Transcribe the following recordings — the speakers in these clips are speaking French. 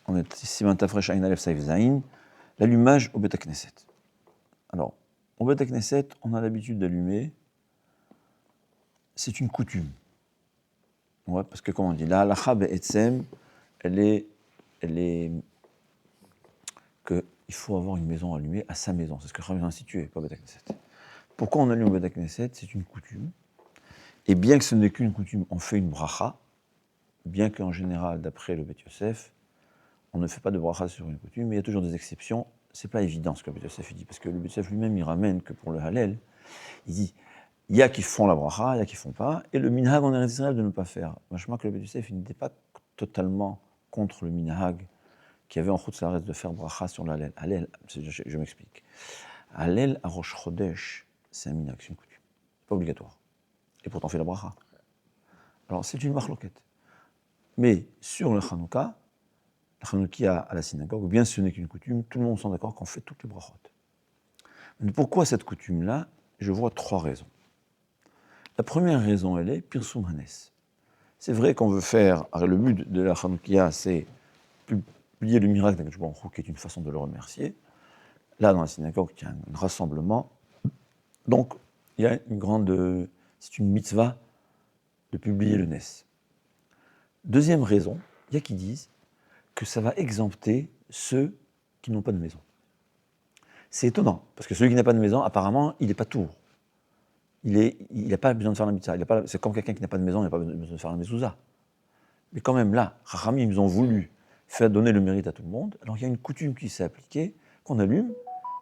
on est Siman Tafresh Ayin Aleph Saif Zayin, l'allumage au Bet Knesset. Alors, au Bet Knesset, on a l'habitude d'allumer, c'est une coutume. Ouais, parce que, comme on dit, la halacha be'etzem, elle est qu'il faut avoir une maison allumée à sa maison. C'est ce que le Chachamim a institué, pas Bet Knesset. Pourquoi on allume au Bet Knesset? C'est une coutume. Et bien que ce n'est qu'une coutume, on fait une bracha, bien qu'en général, d'après le Bet Yosef, on ne fait pas de bracha sur une coutume, mais il y a toujours des exceptions. C'est pas évident ce que le Bet Yosef dit, parce que le Bet Yosef lui-même, il ramène que pour le Hallel, il dit, il y a qui font la bracha, il y a qui font pas, et le minhag en Eretz Israël de ne pas faire. Moi, je crois que le Bet Yosef, il n'était pas totalement contre le minhag qu'il y avait en Chutz La'aretz de faire bracha sur l'Hallel. Hallel, je m'explique. Hallel à Rosh Chodesh, c'est un minhag, c'est une coutume. C'est pas obligatoire. Et pourtant, on fait la bracha. Alors, c'est une marloquette. Mais sur le Hanouka, la Hanoukia à la synagogue, bien ce n'est qu'une coutume, tout le monde s'en d'accord qu'on fait toutes les brachot. Mais pourquoi cette coutume-là? Je vois 3 raisons. La première raison, elle est Pirsum Hanes. C'est vrai qu'on veut faire, le but de la Hanoukia, c'est publier le miracle d'Akadosh Baruch Hu, qui est une façon de le remercier. Là, dans la synagogue, il y a un rassemblement. Donc, il y a c'est une mitzvah de publier le Nes. Deuxième raison, il y a qui disent que ça va exempter ceux qui n'ont pas de maison. C'est étonnant, parce que celui qui n'a pas de maison, apparemment, il n'est pas tour. Il n'a pas besoin de faire la mitzvah. C'est comme quelqu'un qui n'a pas de maison, il n'a pas besoin de faire la mezouza. Mais quand même, là, Chachamim, ils ont voulu faire donner le mérite à tout le monde. Alors il y a une coutume qui s'est appliquée, qu'on allume,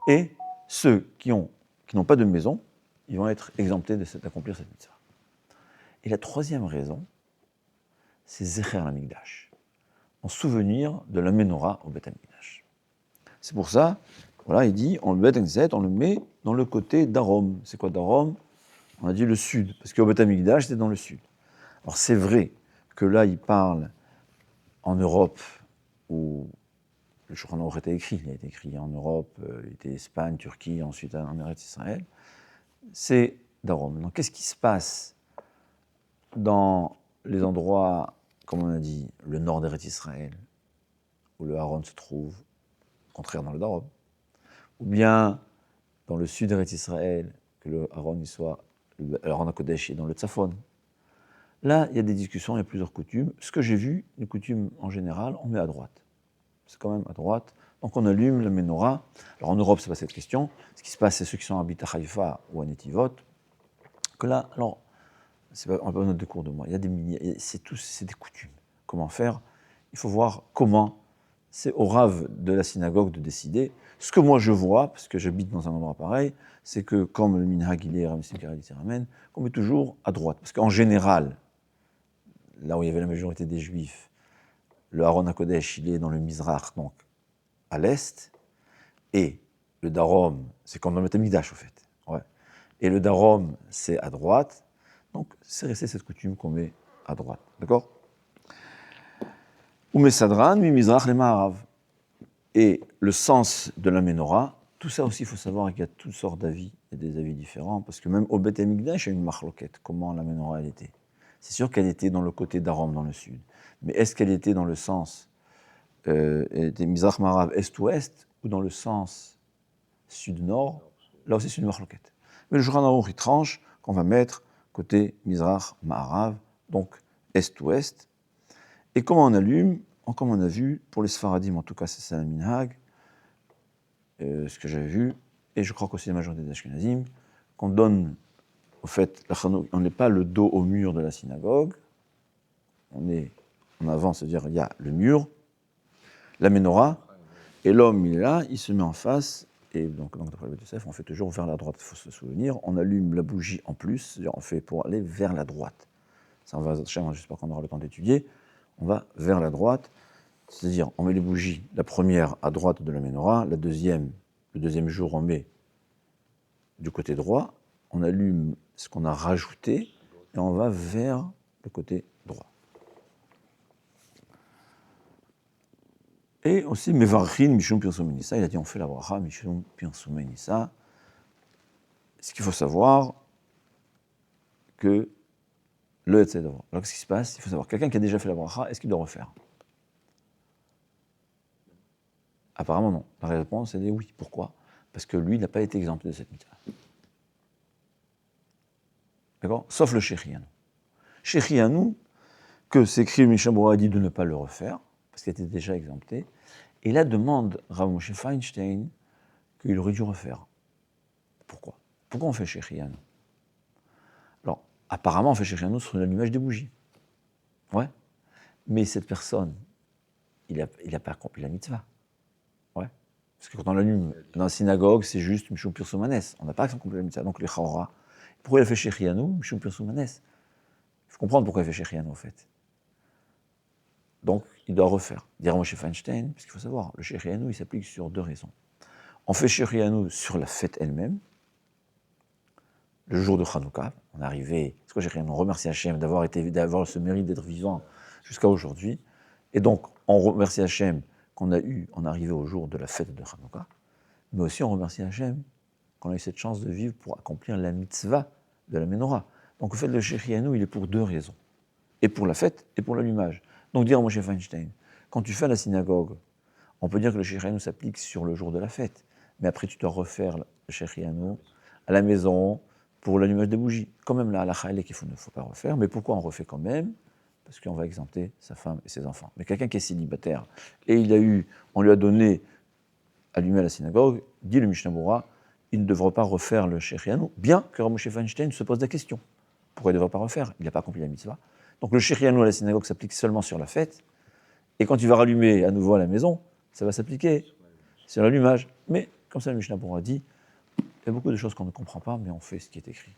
et ceux qui n'ont pas de maison, ils vont être exemptés d'accomplir cette mitzvah. Et la troisième raison, c'est Zecher l'Amigdash, en souvenir de la menorah au Beth Amikdash. C'est pour ça, voilà, il dit, on le Beth Amikdash, on le met dans le côté d'Arom. C'est quoi d'Arom? On a dit le sud, parce qu'au Beth Amikdash, c'est dans le sud. Alors c'est vrai que là, il parle en Europe, où le Shulchan Aruch était écrit, il a été écrit en Europe, il était Espagne, Turquie, ensuite en Eretz Israël, c'est d'Arom. Donc qu'est-ce qui se passe dans les endroits, comme on a dit, le nord d'Eretz Israël, où le Haron se trouve, contraire dans le Darom, ou bien dans le sud d'Eretz Israël, que le Haron soit, le Haron HaKodesh est dans le Tzafon. Là, il y a des discussions, il y a plusieurs coutumes. Ce que j'ai vu, les coutumes en général, on met à droite. C'est quand même à droite. Donc on allume la menorah. Alors en Europe, c'est pas cette question. Ce qui se passe, c'est ceux qui sont à Bita Haïfa ou à Netivot. Que là, alors, on n'a pas besoin de cours de moi. Il y a des milliers, c'est des coutumes. Comment faire? Il faut voir comment. C'est au Rav de la synagogue de décider. Ce que moi je vois, parce que j'habite dans un endroit pareil, c'est que comme le minhag il est Ramessim Kareli Tiramen, qu'on met toujours à droite. Parce qu'en général, là où il y avait la majorité des Juifs, le Haron HaKodesh, il est dans le Mizrach, donc à l'est, et le Darom, c'est comme dans le Beth Amikdash, au fait. Ouais. Et le Darom, c'est à droite, donc c'est resté cette coutume qu'on met à droite. D'accord? Umesadran, mi Mizrach le Ma'arav. Et le sens de la menorah, tout ça aussi, il faut savoir qu'il y a toutes sortes d'avis, et des avis différents, parce que même au Beth Amikdash, il y a une marloquette, comment la menorah elle était. C'est sûr qu'elle était dans le côté d'Arom, dans le sud. Mais est-ce qu'elle était dans le sens des Mizrach Ma'arav est-ouest, ou dans le sens sud-nord? Là aussi, c'est une marloquette. Mais le Shulchan Aruch, il tranche qu'on va mettre côté Mizrach Ma'arav, donc est-ouest. Et comment on allume? Comme on a vu, pour les Sfaradim, en tout cas, c'est ça un minhag, ce que j'avais vu, et je crois qu'aussi la majorité des Ashkenazim, qu'on donne, au fait, on n'est pas le dos au mur de la synagogue, on est en avant, c'est-à-dire il y a le mur, la menorah, et l'homme, il est là, il se met en face, et donc d'après le Yosef, on fait toujours vers la droite, il faut se souvenir, on allume la bougie en plus, c'est-à-dire on fait pour aller vers la droite. Ça, on va, j'espère qu'on aura le temps d'étudier, on va vers la droite, c'est-à-dire on met les bougies, la première à droite de la menorah, le deuxième jour on met du côté droit, on allume ce qu'on a rajouté, et on va vers le côté droit. Et aussi, Mevarchin, Mishum Pirsum Nissa, il a dit on fait la bracha, Mishum Pirsum Nissa. Ce qu'il faut savoir, que le Hetzel d'abord. Alors qu'est-ce qui se passe? Il faut savoir, quelqu'un qui a déjà fait la bracha, est-ce qu'il doit refaire? Apparemment non. La réponse est oui. Pourquoi? Parce que lui, il n'a pas été exempté de cette mitzvah. D'accord? Sauf le Shechianu. Shechianu, que s'écrit Mishnah Berurah dit de ne pas le refaire, parce qu'il était déjà exempté, et là demande Rav Moshe Feinstein qu'il aurait dû refaire. Pourquoi? Pourquoi on fait Shechianu? Alors, apparemment, on fait Shechianu sur l'allumage des bougies. Ouais. Mais cette personne, il n'a pas accompli la mitzvah. Ouais. Parce que quand on l'allume dans la synagogue, c'est juste Mishum Pirsumanes. On n'a pas accompli la mitzvah. Donc, les Chaora. Pourquoi il a fait Shechianu? Mishum Pirsumanes. Il faut comprendre pourquoi il fait Shechianu, en fait. Donc, il doit refaire. Dire Moshe Feinstein, parce qu'il faut savoir, le Shechianu, il s'applique sur deux raisons. On fait Shechianu sur la fête elle-même, le jour de Hanouka. On est arrivé, c'est quoi Shechianu? On remercie Hachem d'avoir ce mérite d'être vivant jusqu'à aujourd'hui. Et donc, on remercie Hachem qu'on on est arrivé au jour de la fête de Hanouka, mais aussi on remercie Hachem qu'on a eu cette chance de vivre pour accomplir la mitzvah de la menorah. Donc, en fait, le Shechianu, il est pour deux raisons. Et pour la fête, et pour l'allumage. Donc, dire à Moshe Feinstein, quand tu fais à la synagogue, on peut dire que le Shechianu s'applique sur le jour de la fête, mais après tu dois refaire le Shechianu à la maison pour l'allumage des bougies. Quand même, là, à la Chaïlek, il ne faut pas refaire, mais pourquoi on refait quand même? Parce qu'on va exempter sa femme et ses enfants. Mais quelqu'un qui est célibataire, et on lui a donné allumer à la synagogue, dit le Mishnah Berurah, il ne devra pas refaire le Shechianu, bien que Rav Moshe Feinstein se pose la question. Pourquoi il ne devrait pas refaire? Il n'a pas accompli la mitzvah. Donc le Shechianu à la synagogue s'applique seulement sur la fête, et quand il va rallumer à nouveau à la maison, ça va s'appliquer sur l'allumage. Mais, comme ça le Mishnah Berurah dit, il y a beaucoup de choses qu'on ne comprend pas, mais on fait ce qui est écrit.